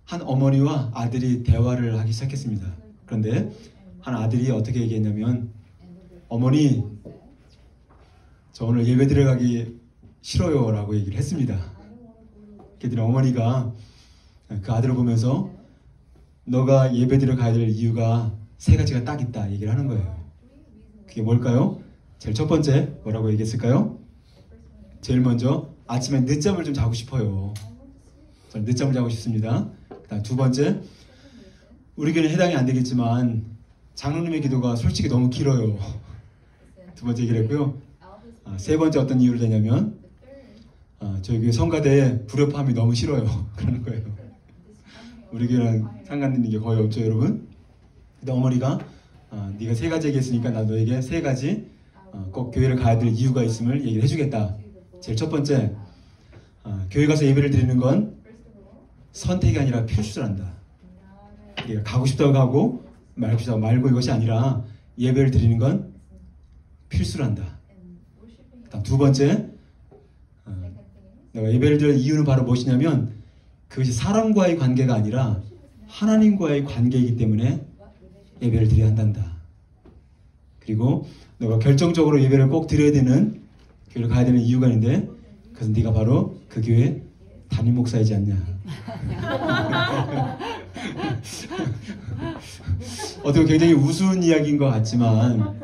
한 어머니와 아들이 대화를 하기 시작했습니다. 그런데 한 아들이 어떻게 얘기했냐면, 어머니, 저 오늘 예배 들어가기 싫어요 라고 얘기를 했습니다. 그랬더니 어머니가 그 아들을 보면서 너가 예배 들어가야 될 이유가 세 가지가 딱 있다 얘기를 하는 거예요. 그게 뭘까요? 제일 첫 번째 뭐라고 얘기했을까요? 제일 먼저 아침에 늦잠을 좀 자고 싶어요. 저는 늦잠을 자고 싶습니다. 그다음 두 번째, 우리 교회는 해당이 안 되겠지만 장로님의 기도가 솔직히 너무 길어요. 두 번째 얘기를 했고요. 세 번째 어떤 이유를 대냐면 저희 교회 성가대에 불협화음이 너무 싫어요. 그러는 거예요. 우리 교회랑 상관되는 게 거의 없죠, 여러분. 근데 어머니가 네가 세 가지 얘기했으니까 나 너에게 세 가지 꼭 교회를 가야 될 이유가 있음을 얘기를 해주겠다. 제일 첫 번째, 교회 가서 예배를 드리는 건 선택이 아니라 필수란다. 네가 가고 싶다고 가고 말고 싶다고 말고 이것이 아니라 예배를 드리는 건 필수란다. 그다음 두 번째, 내가 예배를 드릴 이유는 바로 무엇이냐면 그것이 사람과의 관계가 아니라 하나님과의 관계이기 때문에 예배를 드려야 한단다. 그리고 너가 결정적으로 예배를 꼭 드려야 되는 교회를 가야 되는 이유가 있는데 그것은 네가 바로 그 교회 담임 목사이지 않냐. 어떻게 굉장히 우스운 이야기인 것 같지만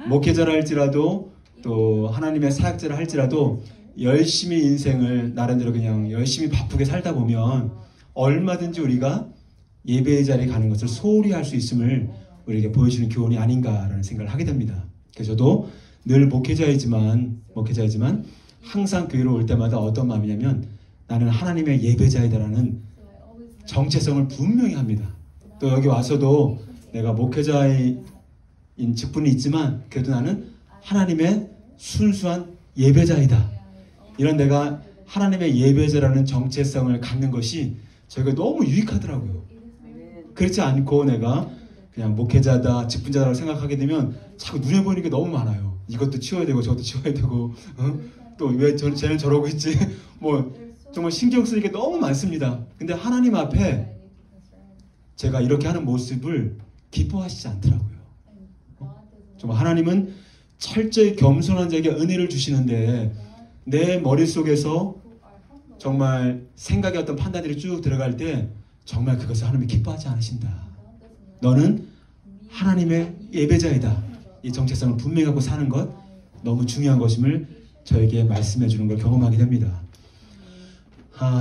목회자라 할지라도 또 하나님의 사역자라 할지라도 열심히 인생을 나름대로 그냥 열심히 바쁘게 살다 보면 얼마든지 우리가 예배의 자리에 가는 것을 소홀히 할 수 있음을 우리에게 보여주는 교훈이 아닌가라는 생각을 하게 됩니다. 그래서 저도 늘 목회자이지만 항상 교회로 올 때마다 어떤 마음이냐면 나는 하나님의 예배자이다라는 정체성을 분명히 합니다. 또 여기 와서도 내가 목회자인 직분이 있지만 그래도 나는 하나님의 순수한 예배자이다. 이런 내가 하나님의 예배자라는 정체성을 갖는 것이 저희가 너무 유익하더라고요. 그렇지 않고 내가 그냥 목회자다, 직분자라고 생각하게 되면 자꾸 눈에 보이는 게 너무 많아요. 이것도 치워야 되고 저것도 치워야 되고 또 왜 쟤는 저러고 있지? 뭐 정말 신경 쓰일 게 너무 많습니다. 근데 하나님 앞에 제가 이렇게 하는 모습을 기뻐하시지 않더라고요. 정말 하나님은 철저히 겸손한 자에게 은혜를 주시는데 내 머릿속에서 정말 생각의 어떤 판단들이 쭉 들어갈 때 정말 그것을 하나님이 기뻐하지 않으신다. 너는 하나님의 예배자이다. 이 정체성을 분명히 갖고 사는 것 너무 중요한 것임을 저에게 말씀해 주는 걸 경험하게 됩니다.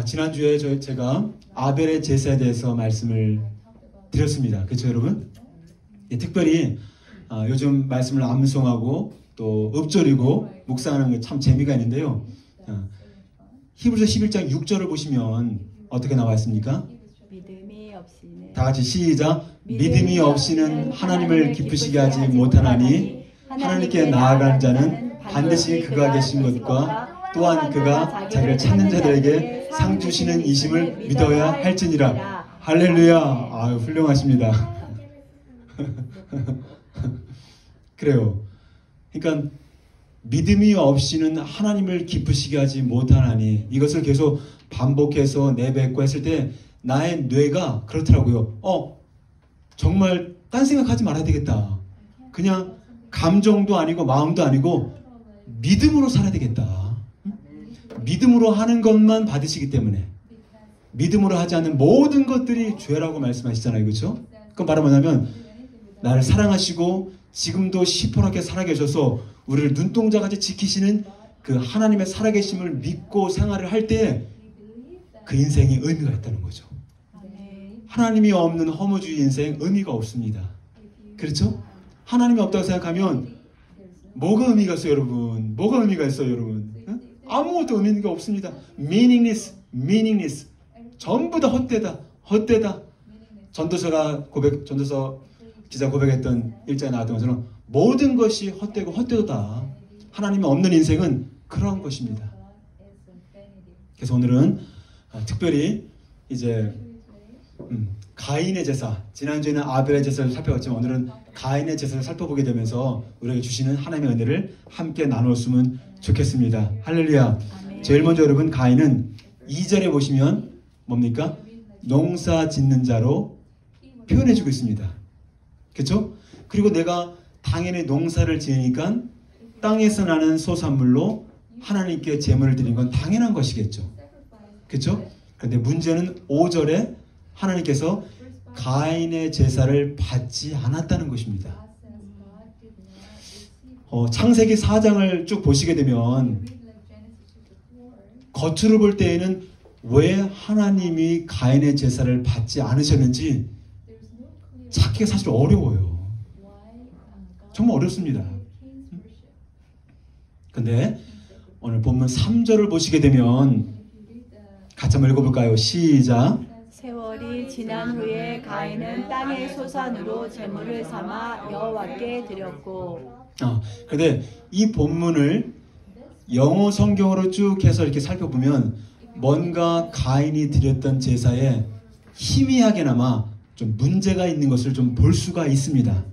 지난주에 제가 아벨의 제사에 대해서 말씀을 드렸습니다. 그렇죠, 여러분? 특별히 요즘 말씀을 암송하고 또 읊조리고 묵상하는 게 참 재미가 있는데요. 히브리서 11장 6절을 보시면 어떻게 나와 있습니까? 믿음이 없이는 다 같이 시작. 믿음이 없이는 하나님을 기쁘시게 하지 못하나니 하나님께 나아가는 자는 반드시 그가 계신 것과 또한 그가 자기를 찾는 자들에게 상 주시는 이심을 믿어야 할지니라. 할렐루야. 아유, 훌륭하십니다. 그래요. 그러니까 믿음이 없이는 하나님을 기쁘시게 하지 못하나니 이것을 계속 반복해서 내뱉고 했을 때 나의 뇌가 그렇더라고요. 정말 딴 생각하지 말아야 되겠다. 그냥 감정도 아니고 마음도 아니고 믿음으로 살아야 되겠다. 믿음으로 하는 것만 받으시기 때문에 믿음으로 하지 않는 모든 것들이 죄라고 말씀하시잖아요. 그렇죠? 그건 바로 뭐냐면 나를 사랑하시고 지금도 시퍼렇게 살아계셔서 우리를 눈동자같이 지키시는 그 하나님의 살아계심을 믿고 생활을 할 때 그 인생이 의미가 있다는 거죠. 하나님이 없는 허무주의 인생 의미가 없습니다. 그렇죠? 하나님이 없다고 생각하면 뭐가 의미가 있어요, 여러분? 뭐가 의미가 있어요, 여러분? 응? 아무것도 의미가 없습니다. meaningless. 전부 다 헛되다. 전도서 기자 고백했던 일자에 나왔던 것처럼 모든 것이 헛되고 헛되도다. 하나님이 없는 인생은 그런 것입니다. 그래서 오늘은 특별히 이제 가인의 제사, 지난주에는 아벨의 제사를 살펴봤지만 오늘은 가인의 제사를 살펴보게 되면서 우리에게 주시는 하나님의 은혜를 함께 나누었으면 좋겠습니다. 할렐루야. 제일 먼저 여러분, 가인은 2절에 보시면 뭡니까? 농사 짓는 자로 표현해주고 있습니다. 그렇죠? 그리고 내가 당연히 농사를 지으니까 땅에서 나는 소산물로 하나님께 제물을 드리는 건 당연한 것이겠죠. 그렇죠? 그런데 문제는 5절에 하나님께서 가인의 제사를 받지 않았다는 것입니다. 창세기 4장을 쭉 보시게 되면 겉으로 볼 때에는 왜 하나님이 가인의 제사를 받지 않으셨는지 찾기가 사실 어려워요. 정말 어렵습니다. 근데 오늘 본문 3절을 보시게 되면 같이 한번 읽어볼까요? 시작. 세월이 지난 후에 가인은 땅의 소산으로 제물을 삼아 여호와께 드렸고. 근데 이 본문을 영어 성경으로 쭉 해서 이렇게 살펴보면 뭔가 가인이 드렸던 제사에 희미하게나마 좀 문제가 있는 것을 좀 볼 수가 있습니다.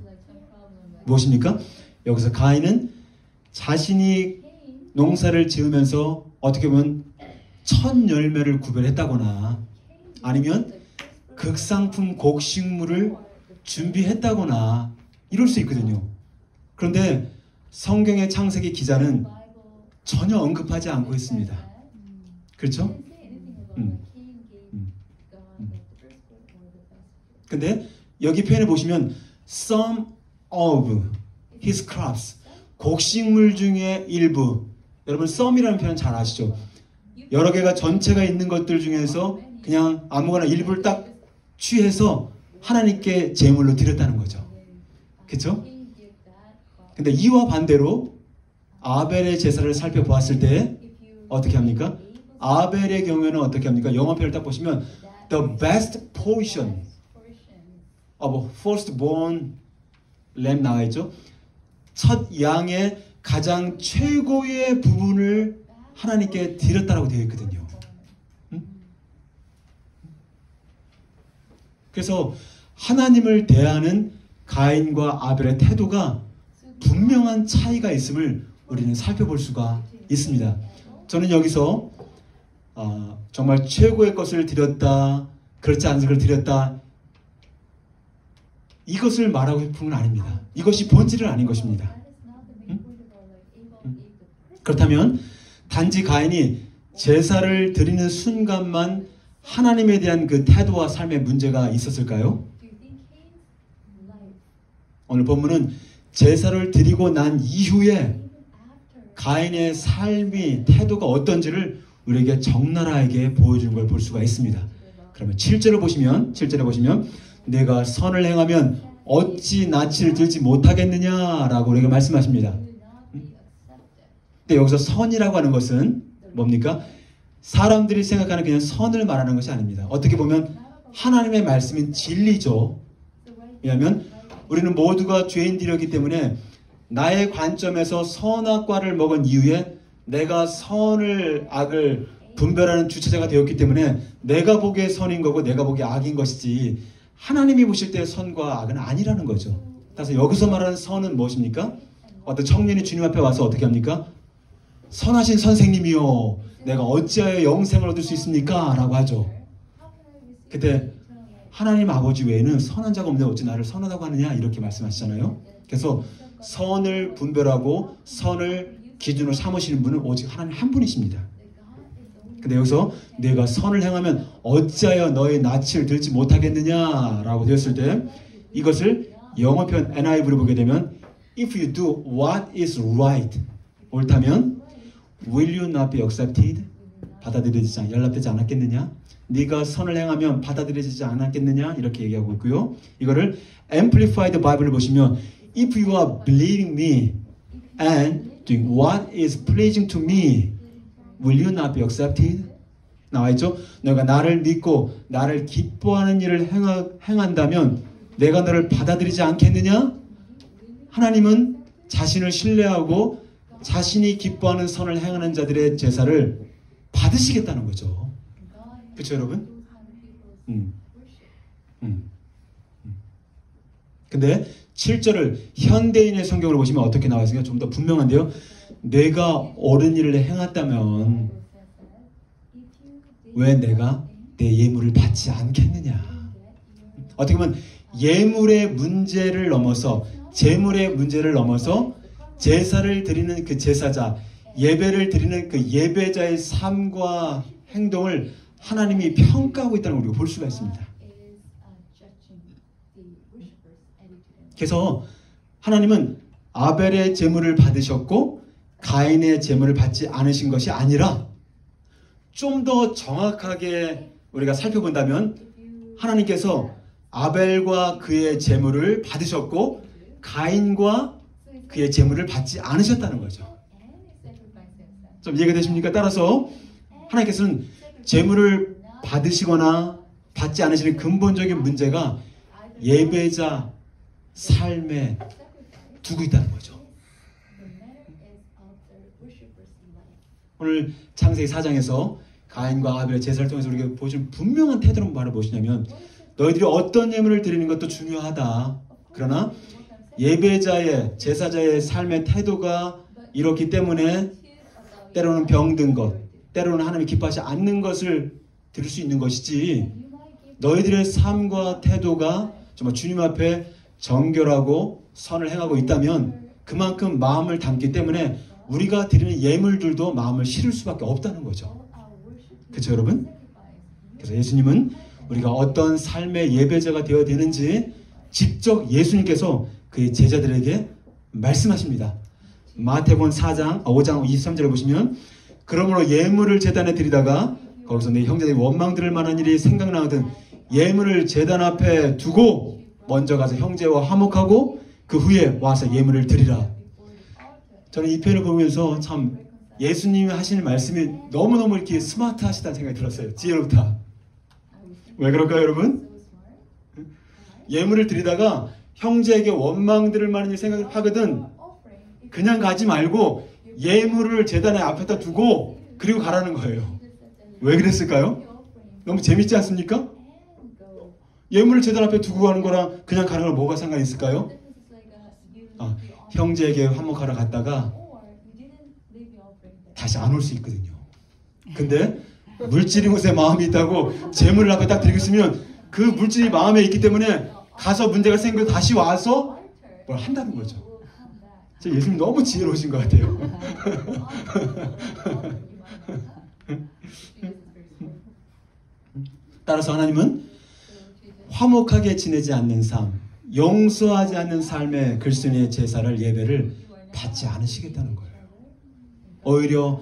무엇입니까? 여기서 가인은 자신이 농사를 지으면서 어떻게 보면 첫 열매를 구별했다거나 아니면 극상품 곡식물을 준비했다거나 이럴 수 있거든요. 그런데 성경의 창세기 기자는 전혀 언급하지 않고 있습니다. 그렇죠? 근데 여기 표현을 보시면 some of his crops, 곡식물 중에 일부. 여러분 some이라는 표현 잘 아시죠? 여러 개가 전체가 있는 것들 중에서 그냥 아무거나 일부를 딱 취해서 하나님께 제물로 드렸다는 거죠. 그렇죠? 근데 이와 반대로 아벨의 제사를 살펴보았을 때 어떻게 합니까? 아벨의 경우에는 어떻게 합니까? 영어 표현을 딱 보시면 the best portion of firstborn lamb 나와 있죠. 첫 양의 가장 최고의 부분을 하나님께 드렸다라고 되어 있거든요. 그래서 하나님을 대하는 가인과 아벨의 태도가 분명한 차이가 있음을 우리는 살펴볼 수가 있습니다. 저는 여기서 정말 최고의 것을 드렸다, 그렇지 않은 것을 드렸다, 이것을 말하고 싶은 건 아닙니다. 이것이 본질은 아닌 것입니다. 그렇다면 단지 가인이 제사를 드리는 순간만 하나님에 대한 그 태도와 삶의 문제가 있었을까요? 오늘 본문은 제사를 드리고 난 이후에 가인의 삶이 태도가 어떤지를 우리에게 적나라하게 보여주는 걸 볼 수가 있습니다. 그러면 7절을 보시면 내가 선을 행하면 어찌 낯을 들지 못하겠느냐라고 우리에게 말씀하십니다. 근데 여기서 선이라고 하는 것은 뭡니까? 사람들이 생각하는 그냥 선을 말하는 것이 아닙니다. 어떻게 보면 하나님의 말씀은 진리죠. 왜냐하면 우리는 모두가 죄인들이었기 때문에 나의 관점에서 선악과를 먹은 이후에 내가 선을 악을 분별하는 주체자가 되었기 때문에 내가 보기에 선인 거고 내가 보기에 악인 것이지 하나님이 보실 때 선과 악은 아니라는 거죠. 그래서 여기서 말하는 선은 무엇입니까? 어떤 청년이 주님 앞에 와서 어떻게 합니까? 선하신 선생님이요, 내가 어찌하여 영생을 얻을 수 있습니까? 라고 하죠. 그때 하나님 아버지 외에는 선한 자가 없는데 어찌 나를 선하다고 하느냐 이렇게 말씀하시잖아요. 그래서 선을 분별하고 선을 기준으로 삼으시는 분은 오직 하나님 한 분이십니다. 근데 여기서 내가 선을 행하면 어찌하여 너의 낯을 들지 못하겠느냐라고 되었을 때 이것을 영어 표현 NIV로 보게 되면 If you do what is right, 옳다면 Will you not be accepted? 받아들여지지 연락되지 않았겠느냐? 네가 선을 행하면 받아들여지지 않았겠느냐? 이렇게 얘기하고 있고요. 이거를 Amplified Bible을 보시면 If you are believing me and doing what is pleasing to me, will you not be accepted? 나와 있죠? 너가 나를 믿고 나를 기뻐하는 일을 행한다면 내가 너를 받아들이지 않겠느냐? 하나님은 자신을 신뢰하고 자신이 기뻐하는 선을 행하는 자들의 제사를 받으시겠다는 거죠. 그렇죠, 여러분? 근데 7절을 현대인의 성경을 보시면 어떻게 나와 있습니까? 좀 더 분명한데요. 내가 옳은 일을 행했다면 왜 내가 내 예물을 받지 않겠느냐. 어떻게 보면 예물의 문제를 넘어서, 재물의 문제를 넘어서 제사를 드리는 그 제사자, 예배를 드리는 그 예배자의 삶과 행동을 하나님이 평가하고 있다는 걸 우리가 볼 수가 있습니다. 그래서 하나님은 아벨의 제물을 받으셨고 가인의 제물을 받지 않으신 것이 아니라, 좀 더 정확하게 우리가 살펴본다면 하나님께서 아벨과 그의 제물을 받으셨고 가인과 그의 제물을 받지 않으셨다는 거죠. 좀 이해가 되십니까? 따라서 하나님께서는 제물을 받으시거나 받지 않으시는 근본적인 문제가 예배자 삶에 두고 있다는 거죠. 오늘 창세기 4장에서 가인과 아벨의 제사를 통해서 우리가 보여준 분명한 태도는 바로 무엇이냐면, 너희들이 어떤 예물을 드리는 것도 중요하다. 그러나 예배자의, 제사자의 삶의 태도가 이렇기 때문에 때로는 병든 것, 때로는 하나님이 기뻐하지 않는 것을 드릴 수 있는 것이지, 너희들의 삶과 태도가 정말 주님 앞에 정결하고 선을 행하고 있다면 그만큼 마음을 담기 때문에 우리가 드리는 예물들도 마음을 실을 수밖에 없다는 거죠. 그렇죠, 여러분? 그래서 예수님은 우리가 어떤 삶의 예배자가 되어야 되는지 직접 예수님께서 그의 제자들에게 말씀하십니다. 마태복음 5장 23절에 보시면, 그러므로 예물을 제단에 드리다가 거기서 내 형제들이 원망 들을 만한 일이 생각나거든 예물을 제단 앞에 두고 먼저 가서 형제와 화목하고 그 후에 와서 예물을 드리라. 저는 이 표현을 보면서 참 예수님이 하시는 말씀이 너무너무 이렇게 스마트하시다는 생각이 들었어요. 지혜롭다. 왜 그럴까요, 여러분? 예물을 드리다가 형제에게 원망 들을 만한 일 생각하거든 그냥 가지 말고 예물을 제단에 앞에다 두고 그리고 가라는 거예요. 왜 그랬을까요? 너무 재밌지 않습니까? 예물을 제단 앞에 두고 가는 거랑 그냥 가는 거랑 뭐가 상관이 있을까요? 형제에게 화목하러 갔다가 다시 안 올 수 있거든요. 근데 물질이 것에 마음이 있다고 재물을 앞에 딱 들고 있으면 그 물질이 마음에 있기 때문에 가서 문제가 생기고 다시 와서 뭘 한다는 거죠. 예수님 너무 지혜로우신 것 같아요. 따라서 하나님은 화목하게 지내지 않는 삶, 용서하지 않는 삶의 글쓴이의 제사를, 예배를 받지 않으시겠다는 거예요. 오히려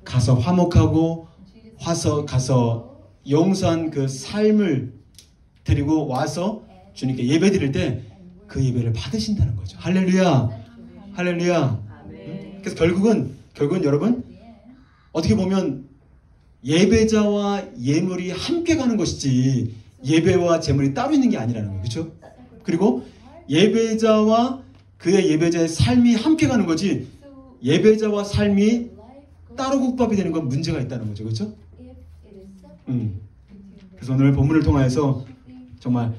가서 화목하고 가서 용서한 그 삶을 드리고 와서 주님께 예배 드릴 때 그 예배를 받으신다는 거죠. 할렐루야, 할렐루야. 그래서 결국은 여러분, 어떻게 보면 예배자와 예물이 함께 가는 것이지 예배와 제물이 따로 있는 게 아니라는 거예요. 그렇죠? 그리고 예배자와 그의 예배자의 삶이 함께 가는 거지 예배자와 삶이 따로 국밥이 되는 건 문제가 있다는 거죠. 그렇죠? 그래서 오늘 본문을 통해서 정말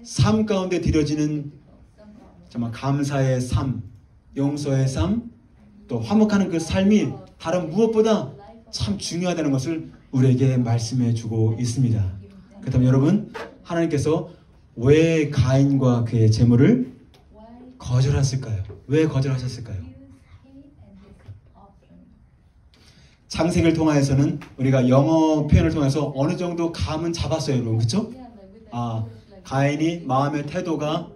삶 가운데 드려지는 정말 감사의 삶, 용서의 삶, 또 화목하는 그 삶이 다른 무엇보다 참 중요하다는 것을 우리에게 말씀해 주고 있습니다. 그렇다면 여러분, 하나님께서 왜 가인과 그의 제물을 거절했을까요? 왜 거절하셨을까요? 창세기를 통하여서는 우리가 영어 표현을 통해서 어느 정도 감은 잡았어요, 여러분. 그렇죠? 가인이 마음의 태도가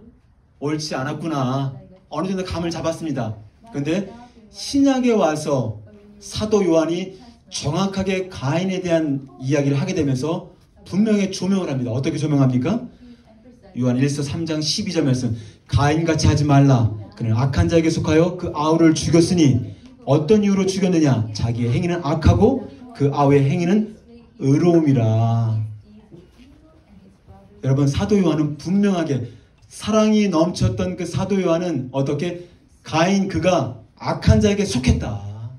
옳지 않았구나. 어느 정도 감을 잡았습니다. 그런데 신약에 와서 사도 요한이 정확하게 가인에 대한 이야기를 하게 되면서 분명히 조명을 합니다. 어떻게 조명합니까? 요한 1서 3장 12절 말씀. 가인같이 하지 말라. 그는 악한 자에게 속하여 그 아우를 죽였으니 어떤 이유로 죽였느냐? 자기의 행위는 악하고 그 아우의 행위는 의로움이라. 여러분, 사도 요한은 분명하게 사랑이 넘쳤던 그 사도 요한은 어떻게 가인 그가 악한 자에게 속했다.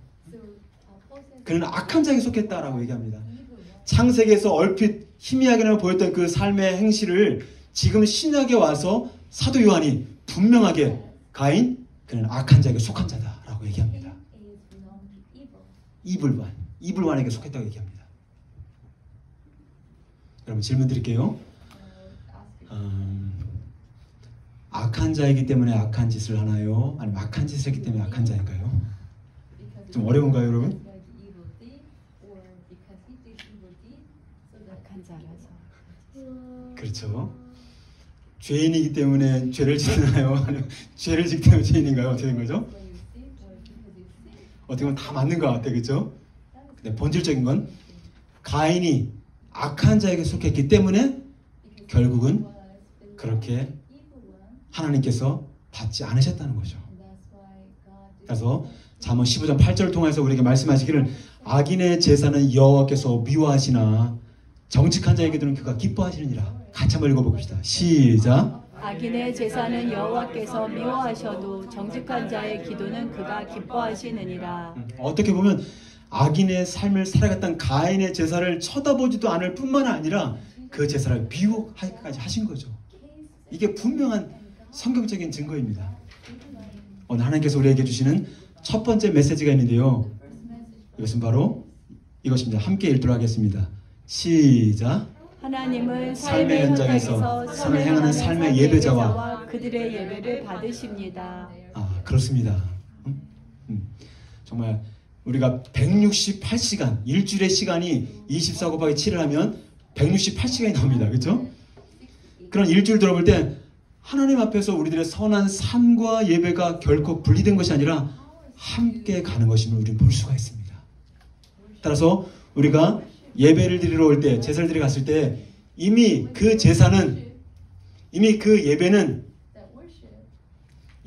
그는 악한 자에게 속했다라고 얘기합니다. 창세기에서 얼핏 희미하게나마 보였던 그 삶의 행실을 지금 신약에 와서 사도 요한이 분명하게 가인 그는 악한 자에게 속한 자다라고 얘기합니다. 이블완에게 속했다고 얘기합니다. 여러분 질문 드릴게요. 악한 자이기 때문에 악한 짓을 하나요? 아니면 악한 짓을 했기 때문에 악한 자인가요? 좀 어려운가요, 여러분? 악한 자라서. 그렇죠. 죄인이기 때문에 죄를 짓나요? 아니면 죄를 짓기 때문에 죄인인가요? 어떻게 된 거죠? 어떻게 보면 다 맞는 것 같아요, 그렇죠? 근데 본질적인 건 가인이 악한 자에게 속했기 때문에 결국은 그렇게 하나님께서 받지 않으셨다는 거죠. 그래서 잠언 15장 8절을 통해서 우리에게 말씀하시기를 악인의 제사는 여호와께서 미워하시나 정직한 자에게는 그가 기뻐하시느니라. 같이 한번 읽어봅시다. 시작. 악인의 제사는 여호와께서 미워하셔도 정직한 자의 기도는 그가 기뻐하시느니라. 어떻게 보면 악인의 삶을 살아갔던 가인의 제사를 쳐다보지도 않을 뿐만 아니라 그 제사를 미워하기까지 하신 거죠. 이게 분명한 성경적인 증거입니다. 오늘 하나님께서 우리에게 주시는 첫 번째 메시지가 있는데요. 이것은 바로 이것입니다. 함께 읽도록 하겠습니다. 시작. 하나님은 삶의 현장에서 선을 행하는 삶의 예배자와 그들의 예배를 받으십니다. 그렇습니다. 정말 우리가 168시간, 일주일의 시간이 24 곱하기 7을 하면 168시간이 나옵니다. 그렇죠? 그런 일주일 들어볼 때 하나님 앞에서 우리들의 선한 삶과 예배가 결코 분리된 것이 아니라 함께 가는 것임을 우리는 볼 수가 있습니다. 따라서 우리가 예배를 드리러 올 때, 제사를 드리러 갔을 때 이미 그 제사는, 이미 그 예배는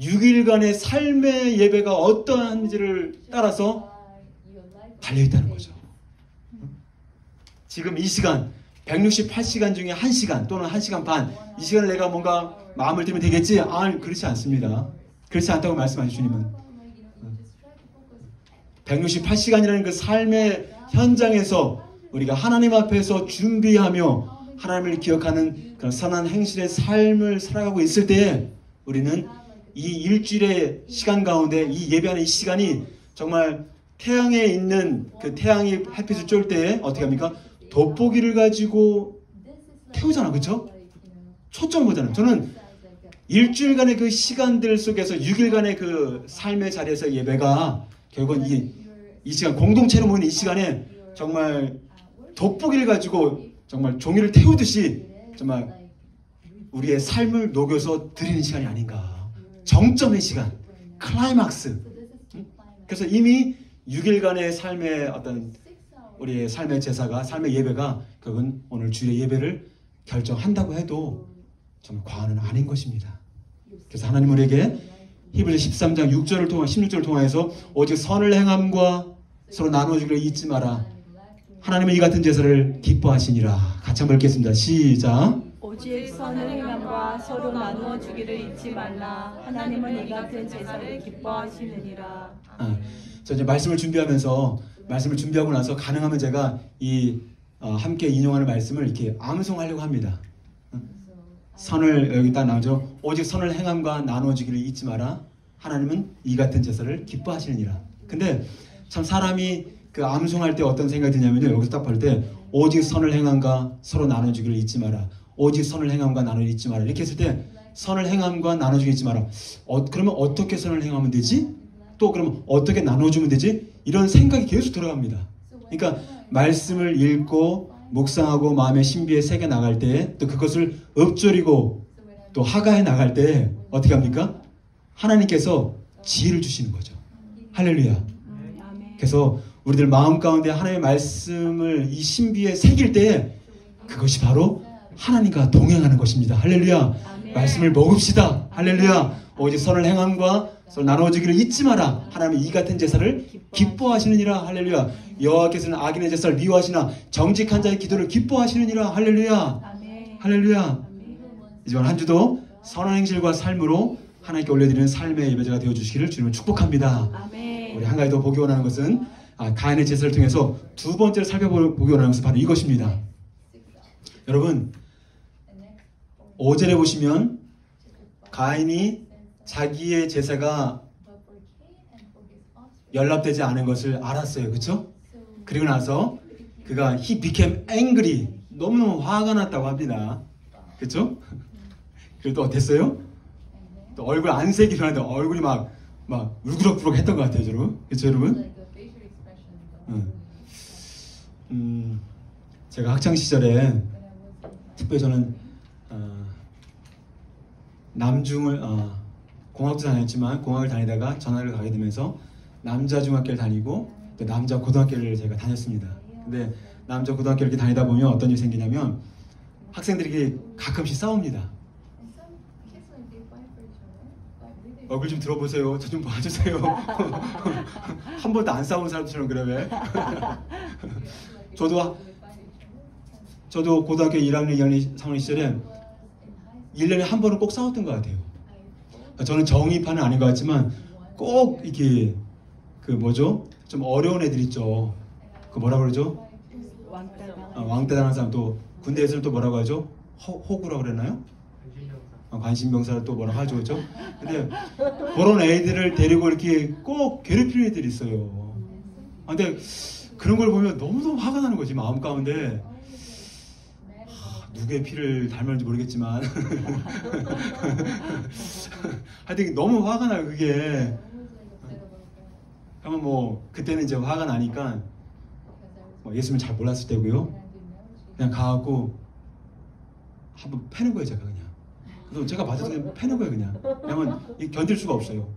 6일간의 삶의 예배가 어떠한지를 따라서 달려있다는 거죠. 지금 이 시간 168시간 중에 1시간 또는 1시간 반, 이 시간을 내가 뭔가 마음을 들면 되겠지? 그렇지 않습니다. 그렇지 않다고 말씀하신 주님은 168시간이라는 그 삶의 현장에서 우리가 하나님 앞에서 준비하며 하나님을 기억하는 그런 선한 행실의 삶을 살아가고 있을 때에 우리는 이 일주일의 시간 가운데 이 예배하는 이 시간이 정말 태양에 있는 그 태양이 햇빛을 쬐을 때에 어떻게 합니까? 돋보기를 가지고 태우잖아. 그렇죠? 초점을 보잖아요. 저는 일주일간의 그 시간들 속에서 6일간의 그 삶의 자리에서 예배가 결국은 이 시간 공동체로 모이는 이 시간에 정말 돋보기를 가지고 정말 종이를 태우듯이 정말 우리의 삶을 녹여서 드리는 시간이 아닌가. 정점의 시간, 클라이막스. 그래서 이미 6일간의 삶의 어떤 우리의 삶의 제사가, 삶의 예배가 그건 오늘 주의 예배를 결정한다고 해도 정말 과언은 아닌 것입니다. 그래서 하나님 우리에게 히브리서 13장 6절을 통해 16절을 통해서 오직 선을 행함과 서로 나눠주기를 잊지 마라. 하나님은 이 같은 제사를 기뻐하시니라. 같이 한번 읽겠습니다. 시작. 오직 선을 행함과 서로 나누어 주기를 잊지 말라. 하나님은 이 같은 제사를 기뻐하시느니라. 저 이제 말씀을 준비하고 나서 가능하면 제가 이 함께 인용하는 말씀을 이렇게 암송하려고 합니다. 선을 여기 딱 나오죠. 오직 선을 행함과 나눠주기를 잊지 마라. 하나님은 이 같은 제사를 기뻐하시느니라. 근데 참 사람이 그 암송할 때 어떤 생각이 드냐면요. 여기서 딱 볼 때 오직 선을 행함과 서로 나눠주기를 잊지 마라. 오직 선을 행함과 나눠주기를 잊지 마라. 이렇게 했을 때 선을 행함과 나눠주기를 잊지 마라. 그러면 어떻게 선을 행하면 되지? 또 그러면 어떻게 나눠주면 되지? 이런 생각이 계속 들어갑니다. 그러니까 말씀을 읽고 묵상하고 마음의 신비에 새겨 나갈 때 또 그것을 읊조리고 또 하가해 나갈 때 어떻게 합니까? 하나님께서 지혜를 주시는 거죠. 할렐루야. 그래서 우리들 마음 가운데 하나님의 말씀을 이 신비에 새길 때 그것이 바로 하나님과 동행하는 것입니다. 할렐루야. 말씀을 먹읍시다. 할렐루야. 오직 선을 행함과 서로 나눠주기를 잊지 마라. 하나님은 이 같은 제사를 기뻐하시느니라. 할렐루야. 여호와께서는 악인의 제사를 미워하시나 정직한 자의 기도를 기뻐하시느니라. 할렐루야. 할렐루야. 이번 한 주도 선한 행실과 삶으로 하나님께 올려드리는 삶의 예배자가 되어주시기를 주님을 축복합니다. 우리 한 가지 더 보기 원하는 것은 가인의 제사를 통해서 두 번째로 살펴보기 원하는 것은 바로 이것입니다. 여러분 5절에 보시면 가인이 자기의 제사가 연락되지 않은 것을 알았어요. 그렇죠? 그리고 나서 그가 he became angry. 너무너무 화가 났다고 합니다. 그렇죠? 그래도 어땠어요? 또 얼굴 안색이 변하는데 얼굴이 막 울그럭부럭 했던 것 같아요, 여러분. 그렇죠, 여러분? 제가 학창 시절에 특별히 저는 남중을 공학도 다녔지만 공학을 다니다가 전학을 가게 되면서 남자 중학교를 다니고 또 남자 고등학교를 제가 다녔습니다. 근데 남자 고등학교를 이렇게 다니다 보면 어떤 일이 생기냐면 학생들이 가끔씩 싸웁니다. 얼굴 좀 들어보세요. 저 좀 봐주세요. 한 번도 안 싸운 사람처럼 그래 왜? 저도 고등학교 1학년, 2학년, 3학년 시절에 1년에 한 번은 꼭 싸웠던 것 같아요. 저는 정의파는 아닌 것 같지만 꼭 이렇게 그 뭐죠? 좀 어려운 애들 있죠. 그 뭐라 그러죠? 왕따 당한 사람. 또 군대에서는 또 뭐라고 하죠? 호구라고 그랬나요? 관심병사를 또 뭐라고 하죠, 그죠? 근데 그런 애들을 데리고 이렇게 꼭 괴롭히는 애들이 있어요. 근데 그런 걸 보면 너무너무 화가 나는 거지, 마음 가운데. 누구의 피를 닮았는지 모르겠지만 하여튼 너무 화가 나요, 그게. 그러면 뭐 그때는 이제 화가 나니까 예수님을 잘 몰랐을 때고요. 그냥 가갖고 한번 패는 거예요, 제가 그냥. 그래서 제가 맞아서 그냥 패는 거예요, 그냥. 왜냐면 견딜 수가 없어요.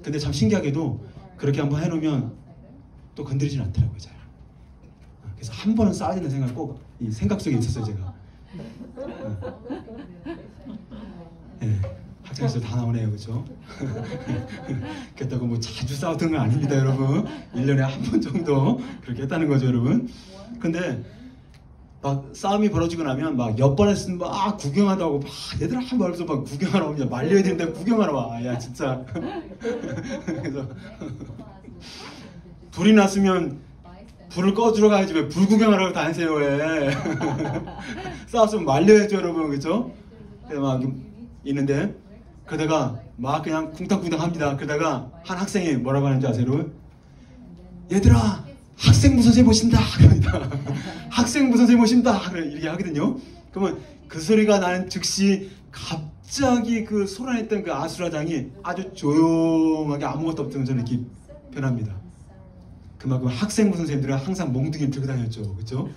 근데 참 신기하게도 그렇게 한번 해놓으면 또 건드리진 않더라고요, 잘. 그래서 한 번은 싸워야 된다는 생각 꼭 이 생각 속에 있었어요, 제가. 네, 학창시절 다 나오네요, 그렇죠? 그렇다고 뭐 자주 싸웠던 건 아닙니다, 여러분. 1년에 한 번 정도 그렇게 했다는 거죠, 여러분. 근데 막 싸움이 벌어지고 나면 막 몇 번 했으면 막 구경하다 하고 막 얘들아 한 번 와서 막 구경하러 오냐, 말려야 되는데 구경하러 와. 야 진짜. 그래서 불이 났으면 불을 꺼주러 가야지 왜 불 구경하러 다니세요 왜. 싸웠으면 말려야죠, 여러분. 그렇죠? 그래서 막 있는데 그러다가 막 그냥 쿵탕쿵탕 합니다. 그러다가 한 학생이 뭐라고 하는지 아세요, 여러분? 얘들아 학생부 선생님 오신다. 그럽니다. 학생부 선생님 오신다. 이렇게 하거든요. 그러면 그 소리가 나는 즉시 갑자기 그 소란했던 그 아수라장이 아주 조용하게 아무것도 없던 저는 이렇게 변합니다. 그만큼 학생부 선생님들은 항상 몽둥이를 들고 다녔죠, 그렇죠?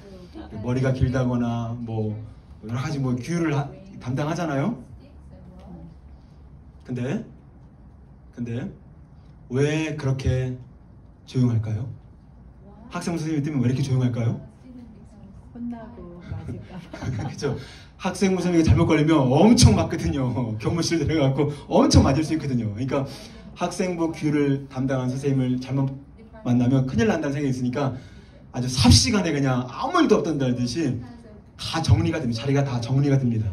머리가 길다거나 뭐 여러 가지 뭐 규율을 담당하잖아요. 근데 왜 그렇게 조용할까요? 학생부 선생님 때문에 왜 이렇게 조용할까요? 혼나고 맞을까. 그렇죠. 학생부 선생님이 잘못 걸리면 엄청 맞거든요. 교무실 들어가고 엄청 맞을 수 있거든요. 그러니까 학생부 규율을 담당한 선생님을 잘못 만나면 큰일 난다는 생각이 있으니까 아주 삽시간에 그냥 아무 일도 없던다는 듯이 다 정리가 됩니다. 자리가 다 정리가 됩니다.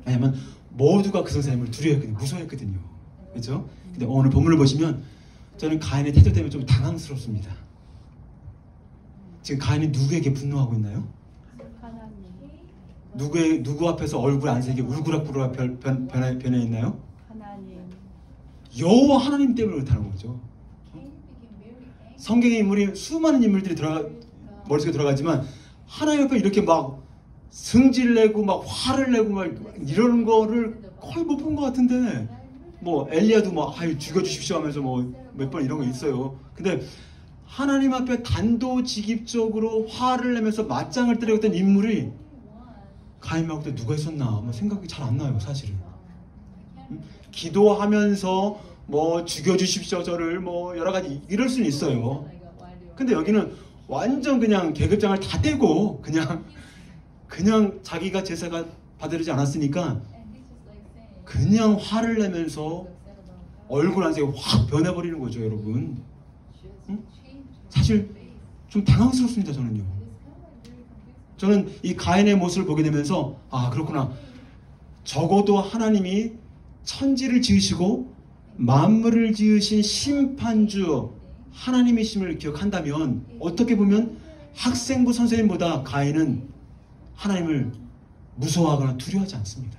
왜냐면 모두가 그 선생님을 두려워했거든요. 무서워했거든요. 그렇죠? 근데 오늘 본문을 보시면 저는 가인의 태도 때문에 좀 당황스럽습니다. 지금 가인이 누구에게 분노하고 있나요? 하나님. 누구 앞에서 얼굴 안색이 울그락부락 변해 있나요? 하나님. 여호와 하나님 때문에 그렇다는 거죠. 성경의 인물이 수많은 인물들이 머릿속에 들어가지만 하나님 앞에 이렇게 막 승질 내고 막 화를 내고 막 이러는 거를 거의 못 본 것 같은데, 뭐 엘리야도 뭐 아유 죽여주십시오 하면서 뭐 몇 번 이런 거 있어요. 근데 하나님 앞에 단도직입적으로 화를 내면서 맞짱을 때렸던 인물이 가인 말고 또 누가 있었나 뭐 생각이 잘 안 나요, 사실은. 기도하면서 뭐 죽여주십시오 저를 뭐 여러 가지 이럴 수는 있어요. 근데 여기는 완전 그냥 계급장을 다 떼고 그냥 자기가 제사가 받아들이지 않았으니까 그냥 화를 내면서 얼굴 안색이 확 변해버리는 거죠, 여러분. 응? 사실 좀 당황스럽습니다, 저는요. 저는 이 가인의 모습을 보게 되면서 아 그렇구나. 적어도 하나님이 천지를 지으시고 만물을 지으신 심판주 하나님이심을 기억한다면 어떻게 보면 학생부 선생님보다 가인은 하나님을 무서워하거나 두려워하지 않습니다.